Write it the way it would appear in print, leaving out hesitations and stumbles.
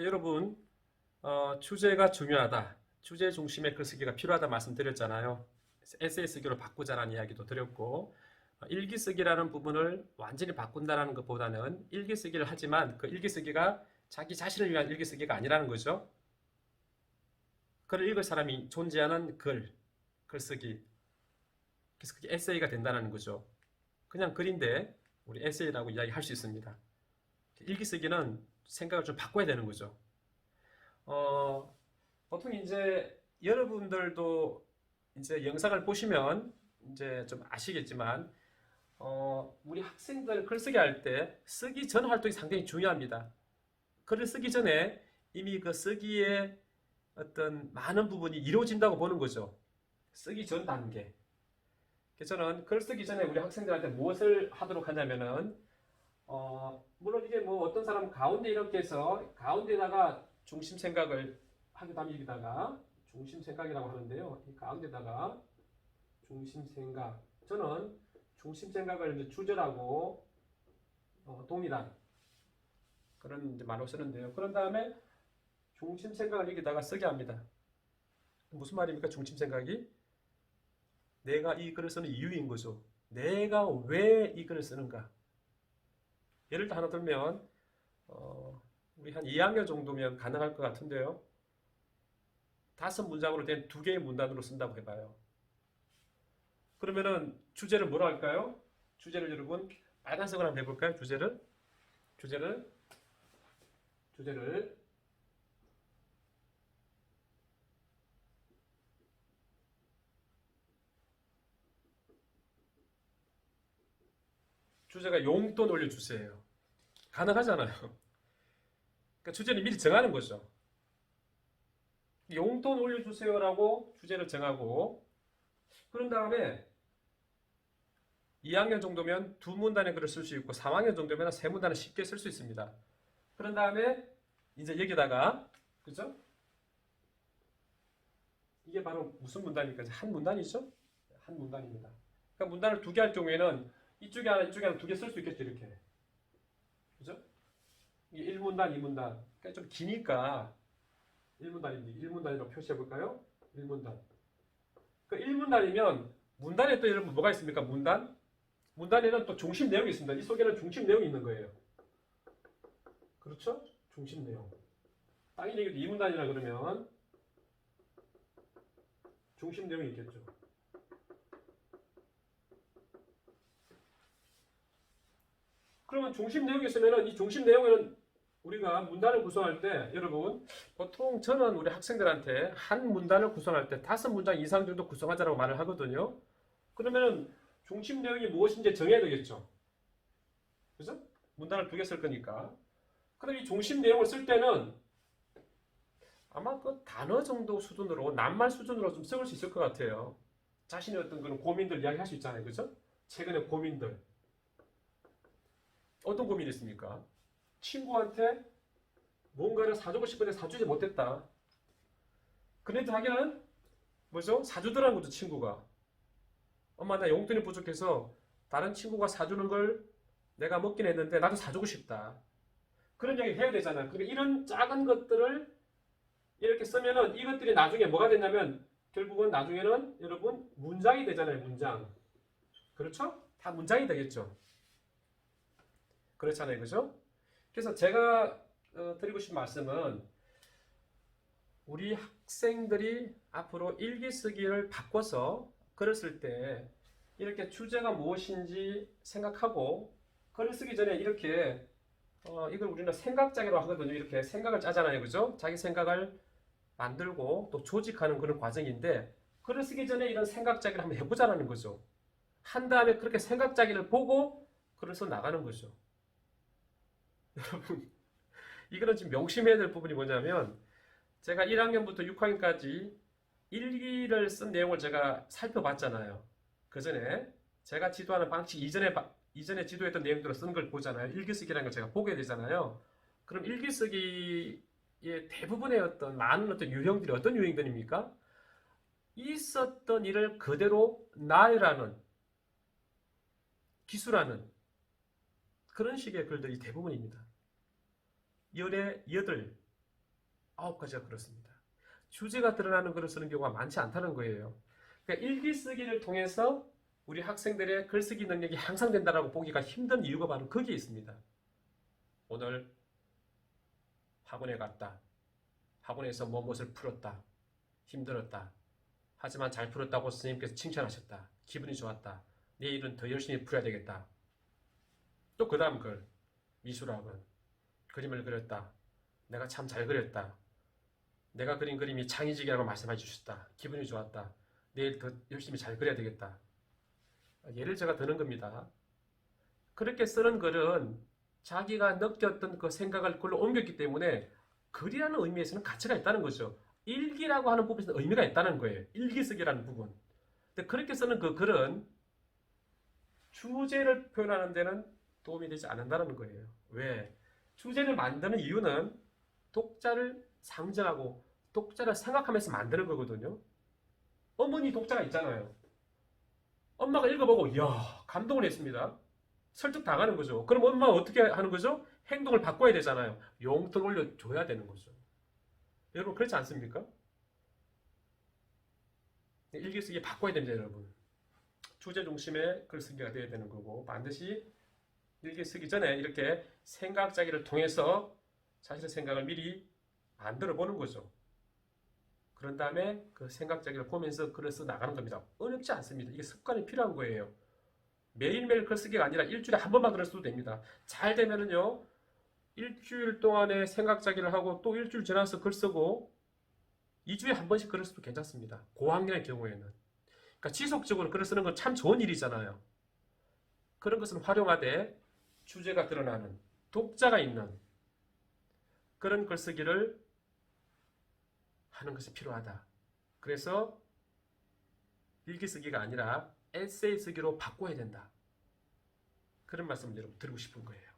여러분, 주제가 중요하다. 주제 중심의 글쓰기가 필요하다 말씀드렸잖아요. 에세이 쓰기로 바꾸자라는 이야기도 드렸고, 일기 쓰기라는 부분을 완전히 바꾼다는 것보다는 일기 쓰기를 하지만 그 일기 쓰기가 자기 자신을 위한 일기 쓰기가 아니라는 거죠. 글을 읽을 사람이 존재하는 글쓰기. 그래서 그게 에세이가 된다는 거죠. 그냥 글인데 우리 에세이라고 이야기할 수 있습니다. 일기 쓰기는 생각을 좀 바꿔야 되는 거죠. 보통 이제 여러분들도 이제 영상을 보시면 이제 좀 아시겠지만, 우리 학생들 글쓰기 할 때 쓰기 전 활동이 상당히 중요합니다. 글을 쓰기 전에 이미 그 쓰기에 어떤 많은 부분이 이루어진다고 보는 거죠. 쓰기 전 단계. 그래서 저는 글 쓰기 전에 우리 학생들한테 무엇을 하도록 하냐면은, 물론 이게 뭐 어떤 사람은 가운데 이렇게 해서 가운데다가 중심 생각을 하기도 합니다. 여기다가 중심 생각이라고 하는데요. 이 가운데다가 중심 생각. 저는 중심 생각을 이제 주절하고 동일한 그런 이제 말로 쓰는데요. 그런 다음에 중심 생각을 여기다가 쓰게 합니다. 무슨 말입니까? 중심 생각이 내가 이 글을 쓰는 이유인 거죠. 내가 왜 이 글을 쓰는가? 예를 들어 하나 들면 우리 한 2학년 정도면 가능할 것 같은데요. 5문장으로 된 2개의 문단으로 쓴다고 해봐요. 그러면은 주제를 뭐로 할까요? 주제를 여러분 빨간색으로 한번 해볼까요? 주제를 주제가 용돈 올려주세요. 가능하잖아요. 그러니까 주제를 미리 정하는 거죠. 용돈 올려주세요라고 주제를 정하고, 그런 다음에 2학년 정도면 2문단의 글을 쓸 수 있고 3학년 정도면 3문단을 쉽게 쓸 수 있습니다. 그런 다음에 이제 여기다가, 그죠? 이게 바로 무슨 문단입니까? 한 문단이죠? 한 문단입니다. 그러니까 문단을 2개 할 경우에는 이쪽에 하나 2개 쓸 수 있겠죠, 이렇게. 그죠? 이게 1문단, 2문단. 그러니까 좀 기니까 1문단입니다. 1문단이라고 표시해 볼까요? 1문단. 그 1문단이면 문단에 또 여러분 뭐가 있습니까? 문단에는 또 중심 내용이 있습니다. 이 속에는 중심 내용이 있는 거예요. 그렇죠? 중심 내용. 당연히 2문단이라 그러면 중심 내용이 있겠죠. 그러면 중심 내용이 있으면 이 중심 내용에는 우리가 문단을 구성할 때 여러분 보통 저는 우리 학생들한테 한 문단을 구성할 때 5문장 이상 정도 구성하자라고 말을 하거든요. 그러면은 중심 내용이 무엇인지 정해야 되겠죠. 그죠? 문단을 2개 쓸 거니까. 그럼 이 중심 내용을 쓸 때는 아마 그 단어 정도 수준으로 낱말 수준으로 좀 써볼 수 있을 것 같아요. 자신의 어떤 그런 고민들 이야기할 수 있잖아요. 그죠? 최근의 고민들. 어떤 고민이 있습니까? 친구한테 뭔가를 사주고 싶은데 사주지 못했다. 근데 자기는 뭐죠? 사주더라는 거죠, 친구가. 엄마, 나 용돈이 부족해서 다른 친구가 사주는 걸 내가 먹긴 했는데 나도 사주고 싶다. 그런 이야기 해야 되잖아요. 그러니까 이런 작은 것들을 이렇게 쓰면은 이것들이 나중에 뭐가 되냐면 결국은 나중에는 여러분 문장이 되잖아요, 문장. 그렇죠? 다 문장이 되겠죠. 그렇잖아요, 그죠? 그래서 제가 드리고 싶은 말씀은 우리 학생들이 앞으로 일기 쓰기를 바꿔서 글을 쓸 때 이렇게 주제가 무엇인지 생각하고 글을 쓰기 전에 이렇게 이걸 우리는 생각짜기로 하거든요. 이렇게 생각을 짜잖아요, 그죠? 자기 생각을 만들고 또 조직하는 그런 과정인데 글을 쓰기 전에 이런 생각짜기를 한번 해보자는 거죠. 한 다음에 그렇게 생각짜기를 보고 글을 써 나가는 거죠. 여러분, 이거는 지금 명심해야 될 부분이 뭐냐면 제가 1학년부터 6학년까지 일기를 쓴 내용을 제가 살펴봤잖아요. 그 전에 제가 지도하는 방식 이전에 지도했던 내용들을 쓴 걸 보잖아요. 일기쓰기라는 걸 제가 보게 되잖아요. 그럼 일기쓰기의 대부분의 어떤 많은 어떤 유형들이 어떤 유형들입니까? 있었던 일을 그대로 나열하는, 기술하는 그런 식의 글들이 대부분입니다. 열의 여덟, 9가지가 그렇습니다. 주제가 드러나는 글을 쓰는 경우가 많지 않다는 거예요. 그러니까 일기 쓰기를 통해서 우리 학생들의 글쓰기 능력이 향상된다고 보기가 힘든 이유가 바로 거기에 있습니다. 오늘 학원에 갔다. 학원에서 무엇을 풀었다. 힘들었다. 하지만 잘 풀었다고 선생님께서 칭찬하셨다. 기분이 좋았다. 내일은 더 열심히 풀어야 되겠다. 또 그 다음 글. 미술학원. 그림을 그렸다. 내가 참 잘 그렸다. 내가 그린 그림이 창의적이라고 말씀해 주셨다. 기분이 좋았다. 내일 더 열심히 잘 그려야 되겠다. 예를 제가 드는 겁니다. 그렇게 쓰는 글은 자기가 느꼈던 그 생각을 글로 옮겼기 때문에 글이라는 의미에서는 가치가 있다는 거죠. 일기라고 하는 부분에서 의미가 있다는 거예요. 일기쓰기라는 부분. 근데 그렇게 쓰는 그 글은 주제를 표현하는 데는 도움이 되지 않는다는 거예요. 왜? 주제를 만드는 이유는 독자를 상징하고 독자를 생각하면서 만드는 거거든요. 어머니 독자가 있잖아요. 엄마가 읽어보고 이야 감동을 했습니다. 설득당하는 거죠. 그럼 엄마가 어떻게 하는 거죠? 행동을 바꿔야 되잖아요. 용돈 올려줘야 되는 거죠. 여러분 그렇지 않습니까? 일기쓰기 바꿔야 됩니다, 여러분. 주제 중심의 글쓰기가 되어야 되는 거고 반드시 일기 쓰기 전에 이렇게 생각짜기를 통해서 자신의 생각을 미리 만들어 보는 거죠. 그런 다음에 그 생각짜기를 보면서 글을 써 나가는 겁니다. 어렵지 않습니다. 이게 습관이 필요한 거예요. 매일매일 글쓰기가 아니라 일주일에 한 번만 글을 써도 됩니다. 잘 되면은요, 일주일 동안에 생각짜기를 하고 또 일주일 지나서 글 쓰고 2주에 한 번씩 글을 써도 괜찮습니다. 고학년의 경우에는. 그러니까 지속적으로 글을 쓰는 건 참 좋은 일이잖아요. 그런 것은 활용하되 주제가 드러나는 독자가 있는 그런 글쓰기를 하는 것이 필요하다. 그래서 일기 쓰기가 아니라 에세이 쓰기로 바꿔야 된다. 그런 말씀을 여러분 드리고 싶은 거예요.